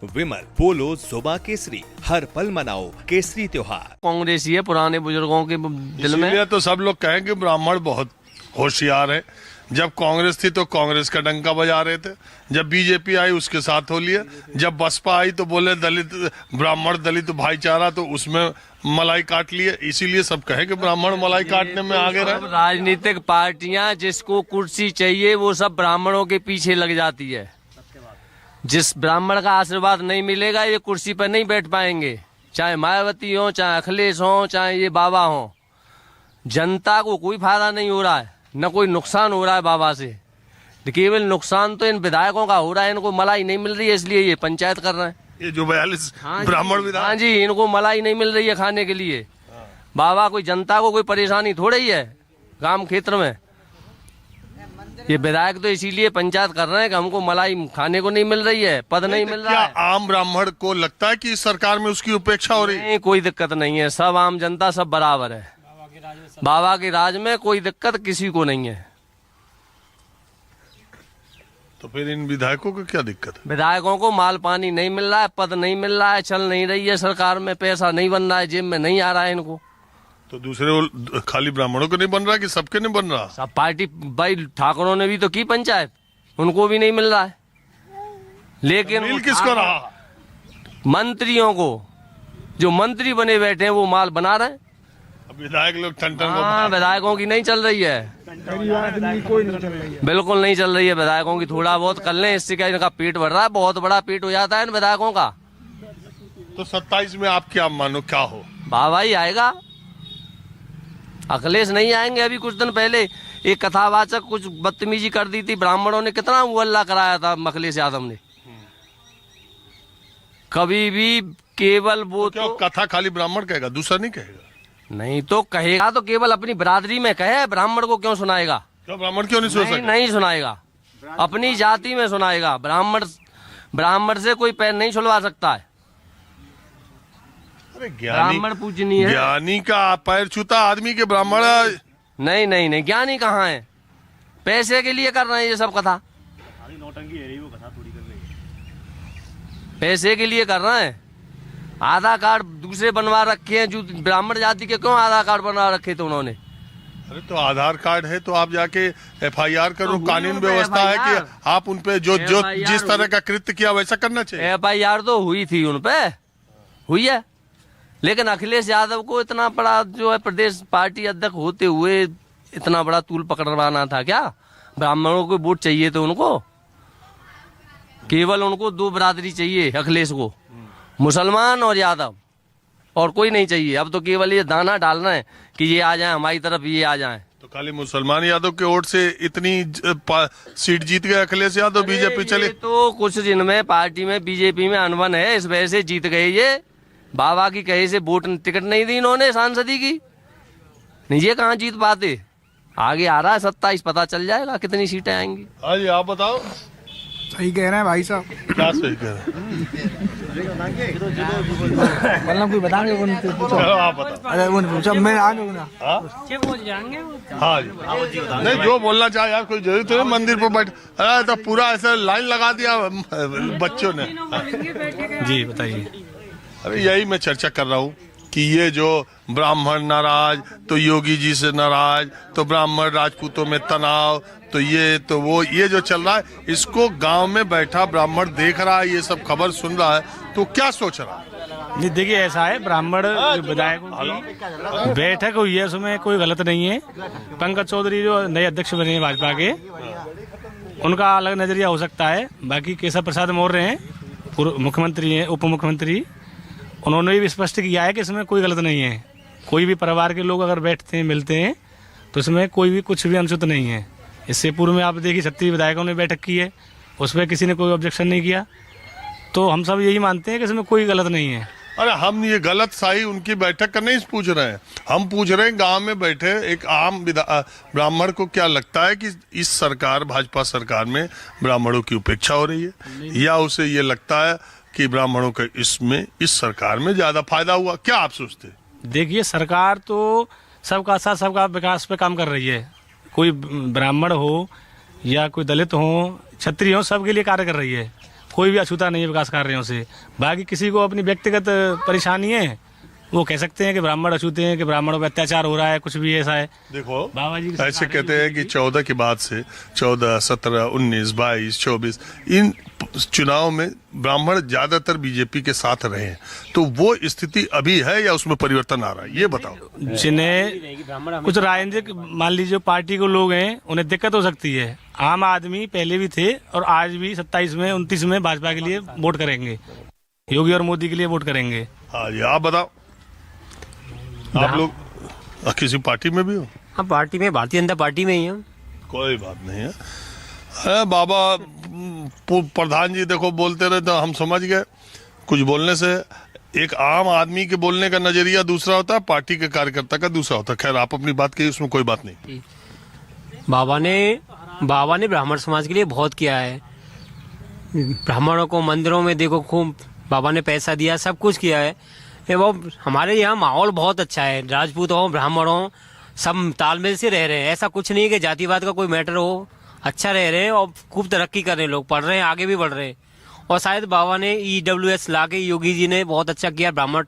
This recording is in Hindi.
विमल पोलो जुबा केसरी, हर पल मनाओ केसरी त्योहार। कांग्रेस ही है पुराने बुजुर्गों के दिल में। इसलिए तो सब लोग कहें कि ब्राह्मण बहुत होशियार है। जब कांग्रेस थी तो कांग्रेस का डंका बजा रहे थे, जब बीजेपी आई उसके साथ हो लिया, जब बसपा आई तो बोले दलित ब्राह्मण दलित भाईचारा, तो उसमें मलाई काट लिए। इसीलिए सब कहे कि ब्राह्मण मलाई काटने में आगे रहे। राजनीतिक पार्टियां जिसको कुर्सी चाहिए वो सब ब्राह्मणों के पीछे लग जाती है। जिस ब्राह्मण का आशीर्वाद नहीं मिलेगा ये कुर्सी पर नहीं बैठ पाएंगे, चाहे मायावती हो, चाहे अखिलेश हो, चाहे ये बाबा हो। जनता को कोई फायदा नहीं हो रहा है, न कोई नुकसान हो रहा है बाबा से। केवल नुकसान तो इन विधायकों का हो रहा है। इनको मलाई नहीं मिल रही है इसलिए ये पंचायत कर रहे हैं। ये जो 42 ब्राह्मण विधायक, हाँ जी, इनको मलाई नहीं मिल रही है खाने के लिए। बाबा कोई जनता को कोई परेशानी थोड़ी ही है गांव क्षेत्र में। ये विधायक तो इसीलिए पंचायत कर रहे हैं कि हमको मलाई खाने को नहीं मिल रही है, पद नहीं मिल रहा है। क्या आम ब्राह्मण को लगता है कि इस सरकार में उसकी उपेक्षा हो रही है? नहीं, कोई दिक्कत नहीं है। सब आम जनता सब बराबर है। बाबा के राज में कोई दिक्कत किसी को नहीं है। तो फिर इन विधायकों को क्या दिक्कत है? विधायकों को माल पानी नहीं मिल रहा है, पद नहीं मिल रहा है, चल नहीं रही है सरकार में, पैसा नहीं बन रहा है, जेब में नहीं आ रहा है इनको। तो दूसरे खाली ब्राह्मणों को नहीं बन रहा कि सबके नहीं बन रहा? सब पार्टी भाई ठाकुरों ने भी तो की पंचायत, उनको भी नहीं मिल रहा है। लेकिन मिल किसको रहा? मंत्रियों को, जो मंत्री बने बैठे हैं वो माल बना रहे हैं। अब विधायक लोग ठन हाँ, विधायकों की नहीं चल रही है, बिल्कुल नहीं चल रही है विधायकों की। थोड़ा बहुत कर लें, इससे क्या इनका पेट भर रहा है, बहुत बड़ा पेट हो जाता है इन विधायकों का। तो 27 में आप क्या मानो क्या हो? बाबा ही आएगा, अखिलेश नहीं आएंगे। अभी कुछ दिन पहले एक कथावाचक कुछ बदतमीजी कर दी थी ब्राह्मणों ने, कितना वो अल्लाह कराया था अखिलेश यादव ने। कभी भी केवल वो तो कथा खाली ब्राह्मण कहेगा, दूसरा नहीं कहेगा? नहीं तो कहेगा तो केवल अपनी बिरादरी में कहे, ब्राह्मण को क्यों सुनाएगा? क्यों ब्राह्मण क्यों नहीं सुन सकते? नहीं सुनाएगा, अपनी जाति में सुनाएगा। ब्राह्मण से कोई पैर नहीं छुलवा सकता है। ब्राह्मण पूजनीय है। ज्ञानी का पैर छूता आदमी के ब्राह्मण? नहीं नहीं नहीं, ज्ञानी कहाँ है? पैसे के लिए कर रहे हैं ये सब कथा, पैसे के लिए कर रहे हैं। आधार कार्ड दूसरे बनवा रखे हैं, जो ब्राह्मण जाति के क्यों आधार कार्ड बनवा रखे थे उन्होंने? अरे तो आधार कार्ड है तो आप जाके FIR करो। कानून व्यवस्था है कि आप उनपे जो जिस तरह का कृत्य किया वैसा करना चाहिए। FIR तो हुई थी उनपे, हुई है। लेकिन अखिलेश यादव को इतना बड़ा जो है प्रदेश पार्टी अध्यक्ष होते हुए इतना बड़ा तूल पकड़वाना था क्या? ब्राह्मणों को वोट चाहिए तो उनको, केवल उनको दो बिरादरी चाहिए अखिलेश को, मुसलमान और यादव, और कोई नहीं चाहिए। अब तो केवल ये दाना डालना है कि ये आ जाए हमारी तरफ, ये आ जाए। तो खाली मुसलमान यादव के वोट से इतनी सीट जीत गए अखिलेश यादव, बीजेपी चले? तो कुछ दिन में पार्टी में बीजेपी में अनबन है, इस वजह से जीत गए ये। बाबा की कहे से वोट टिकट नहीं दी इन्होंने सांसदी की, नहीं ये कहाँ जीत पाते। आगे आ रहा है 27, पता चल जाएगा कितनी सीटें आएंगी। हाँ जी, आप बताओ। सही कह रहे हैं भाई साहब। क्या सही कह रहे हैं? मतलब कोई बताएंगे वो नहीं पूछो। आप बताओ। अरे वो नहीं पूछो, मैं आगे हूँ ना। हाँ जी, नहीं जो बोलना चाहे यार, कोई जरूरत नहीं मंदिर पर बैठ। अरे तो पूरा ऐसा लाइन लगा दिया बच्चों ने। जी बताइए। अरे यही मैं चर्चा कर रहा हूँ कि ये जो ब्राह्मण नाराज तो योगी जी से नाराज, तो ब्राह्मण राजपूतों में तनाव, तो ये तो वो, ये जो चल रहा है इसको गांव में बैठा ब्राह्मण देख रहा है, ये सब खबर सुन रहा है, तो क्या सोच रहा है? नहीं देखिए, ऐसा है, ब्राह्मण विधायकों की बैठक हुई है, उसमें कोई गलत नहीं है। पंकज चौधरी जो नए अध्यक्ष बने हैं भाजपा के, उनका अलग नजरिया हो सकता है। बाकी केशव प्रसाद मौर्य हैं, पूर्व मुख्यमंत्री हैं, उप मुख्यमंत्री, उन्होंने भी स्पष्ट किया है कि इसमें कोई गलत नहीं है। कोई भी परिवार के लोग अगर बैठते हैं मिलते हैं तो इसमें कोई भी कुछ भी अनुचित नहीं है। इससे पूर्व में आप देखिए 36 विधायकों ने बैठक की है, उसमें किसी ने कोई ऑब्जेक्शन नहीं किया। तो हम सब यही मानते हैं कि इसमें कोई गलत नहीं है। अरे हम ये गलत सही उनकी बैठक का नहीं पूछ रहे हैं, हम पूछ रहे हैं गांव में बैठे एक आम ब्राह्मण को क्या लगता है कि इस सरकार, भाजपा सरकार में ब्राह्मणों की उपेक्षा हो रही है, या उसे ये लगता है कि ब्राह्मणों का इसमें इस सरकार में ज्यादा फायदा हुआ? क्या आप सोचते हैं? देखिए, सरकार तो सबका साथ सबका विकास पे काम कर रही है। कोई ब्राह्मण हो या कोई दलित हो, क्षत्रिय हो, सबके लिए कार्य कर रही है। कोई भी अछूता नहीं है विकास कार्यों से। बाकी किसी को अपनी व्यक्तिगत परेशानी है, वो कह सकते हैं कि ब्राह्मण अछूते हैं, कि ब्राह्मणों पर अत्याचार हो रहा है, कुछ भी ऐसा है। देखो बाबा जी की ऐसे कहते हैं कि 14 के बाद से 14, 17, 19, 22, 24 इन चुनाव में ब्राह्मण ज्यादातर बीजेपी के साथ रहे हैं, तो वो स्थिति अभी है या उसमें परिवर्तन आ रहा है, ये बताओ। जिन्हें कुछ राजनीतिक मान लीजिए पार्टी के लोग हैं, उन्हें दिक्कत हो सकती है। आम आदमी पहले भी थे और आज भी 27 में 29 में भाजपा के लिए वोट करेंगे, योगी और मोदी के लिए वोट करेंगे। हाँ जी, आप बताओ, आप लोग किसी पार्टी में भी हो? हम पार्टी में, भारतीय जनता पार्टी में ही हम। कोई बात नहीं है। बाबा प्रधान जी देखो बोलते रहे तो हम समझ गए, कुछ बोलने से एक आम आदमी के बोलने का नजरिया दूसरा होता है, पार्टी के कार्यकर्ता का दूसरा होता है। खैर आप अपनी बात कही, उसमें कोई बात नहीं। बाबा ने ब्राह्मण समाज के लिए बहुत किया है। ब्राह्मणों को मंदिरों में देखो खूब बाबा ने पैसा दिया, सब कुछ किया है। वो हमारे यहाँ माहौल बहुत अच्छा है, राजपूत हो ब्राह्मण हो सब तालमेल से रह रहे हैं। ऐसा कुछ नहीं है कि जातिवाद का कोई मैटर हो, अच्छा रह रहे हैं और खूब तरक्की कर रहे हैं, लोग पढ़ रहे हैं, आगे भी बढ़ रहे हैं। और शायद बाबा ने EWS ला के योगी जी ने बहुत अच्छा किया ब्राह्मण